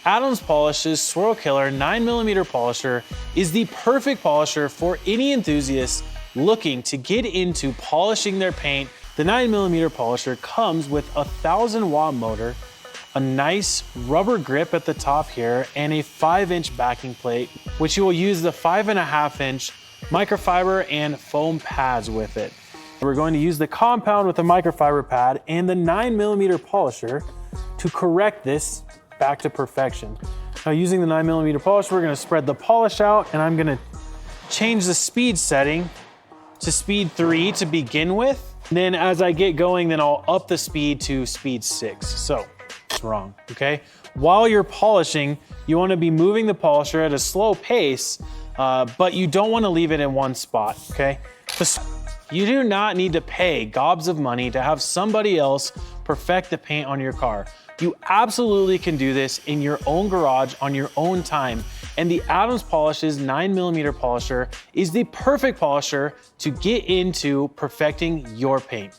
Adams Polish's Swirl Killer 9mm polisher is the perfect polisher for any enthusiast looking to get into polishing their paint. The 9mm polisher comes with a 1000-watt motor, a nice rubber grip at the top here, and a 5-inch backing plate, which you will use the 5.5-inch microfiber and foam pads with it. We're going to use the compound with the microfiber pad and the 9mm polisher to correct this back to perfection. Now, using the 9mm polisher, we're going to spread the polish out, and I'm going to change the speed setting to speed 3 to begin with. And then as I get going, then I'll up the speed to speed 6. So it's wrong, okay? While you're polishing, you want to be moving the polisher at a slow pace, but you don't want to leave it in one spot, okay? You do not need to pay gobs of money to have somebody else perfect the paint on your car. You absolutely can do this in your own garage on your own time. And the Adams Polish's 9mm polisher is the perfect polisher to get into perfecting your paint.